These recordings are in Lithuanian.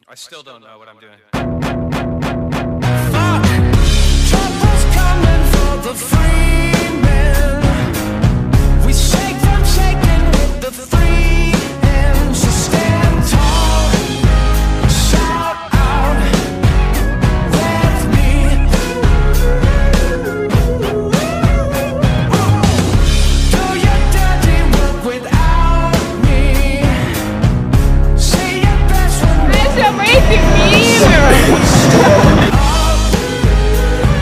I still don't know what I'm doing. Fuck! Trouble's coming for the free men. We shake them shaking with the free hands. So stand tall, shout out with me. Do your dirty work without me. Say your best when Você é muito lindo!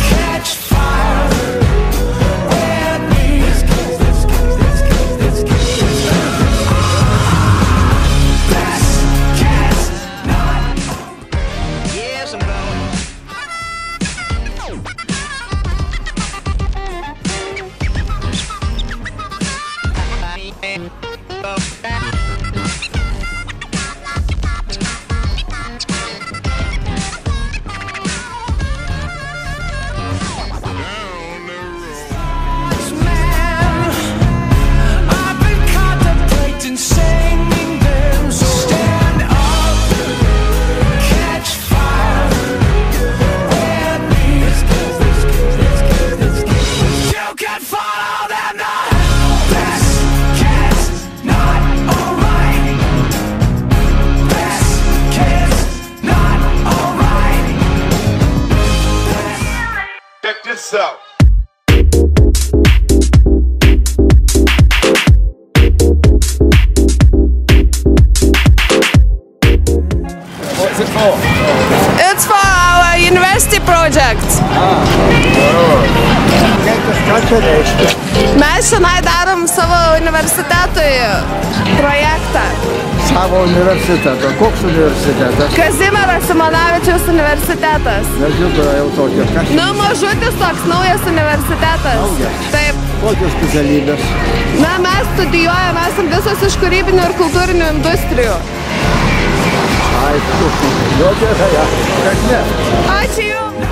catch fire with me. Best cats not. Yes, I'm going. I've been contemplating singing them. So stand up, catch fire with me. You can follow them now. Best cats not alright. Best kids not alright. Check this out. What's it for? It's for our university project. Mes šiandien darom savo universitetui projektą. Savo universitetą. Koks universitetas? Kazimiero Simonavičiaus universitetas. Nežinau, jau tokia. Nu, mažutis toks naujas universitetas. Naujas? Taip. Kokios specialybės? Na, mes studijuojame, esam visos iš kūrybinių ir kultūrinių industrijų. Aišku. Jo gerai, kad ne. Ačiū Jums.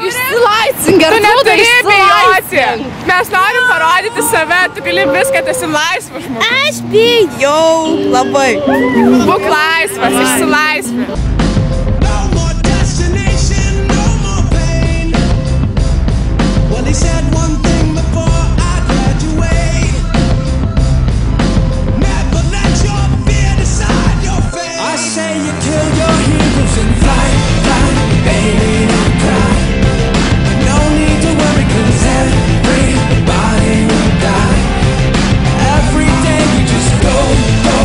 Išsilaisvink, Tu neturi bijoti. išsilaisvink. Mes norim parodyti save, tu gali viską, tu esi laisvas žmogus. Aš bijau labai. Būk laisvas, išsilaisvink. No more destination, no more pain. Well, they said one thing before I graduate. Never let your fear decide your fate. I say you kill your heroes and fly, fly, baby, don't cry. No need to worry, 'cause everybody will die. Every day we just go, go,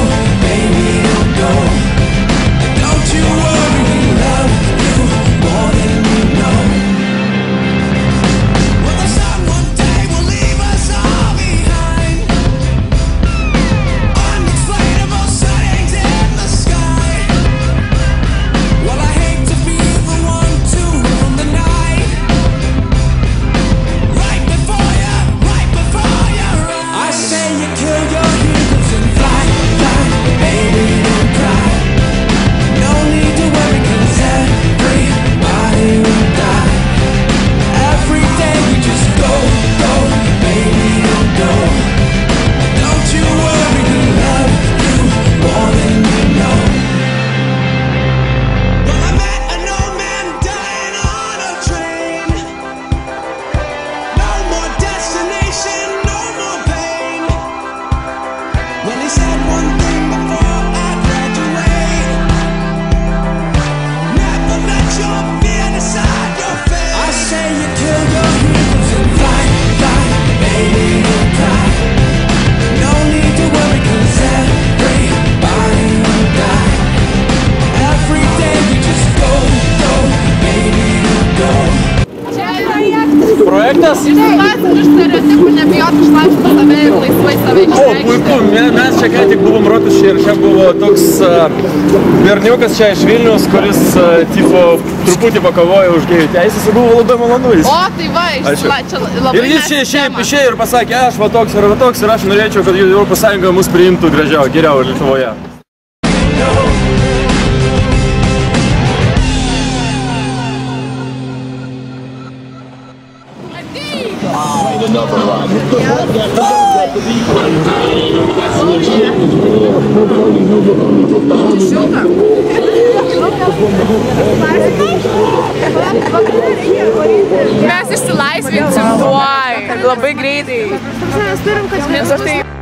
baby, don't go. Don't you worry, we love you more than you know. Well, the sun one day will leave us all behind. Unexplainable sightings in the sky. Well, I hate to be the one to ruin the night. Right before your eyes. I say you kill your heroes and fly, fly, baby, don't cry. No need to worry, 'cause everybody will die. Every day we just go, go, baby, don't go. Don't you worry, we love you more than you know. Well, I met an old man dying on a train. No more destination, no more pain. Well, he said one thing before I graduate. Never let your fear decide your fate. I say you kill your heroes and fly, fly, baby, don't cry. No need to worry, 'cause everybody will die. Every day we just go, go, baby, don't go. Projektas? Išsilaisvink iš stereotipų, nebijot išlaisvinti save ir laisvai save O, išreikšti. puiku, mes čia ką tik buvom Rotušėje ir čia buvo toks berniukas čia iš Vilniaus, kuris tipo truputį pakovojo už gėjų teisės ir buvo labai malonu jis. O, tai va, čia labai Ir jis čia išėjo ir pasakė, aš va toks ir aš norėčiau, kad Europos Sąjunga mus priimtų geriau Lietuvoje. Mes išsilaisvinsim tuoj, labai greitai. Mes turim, kad Nes aš tai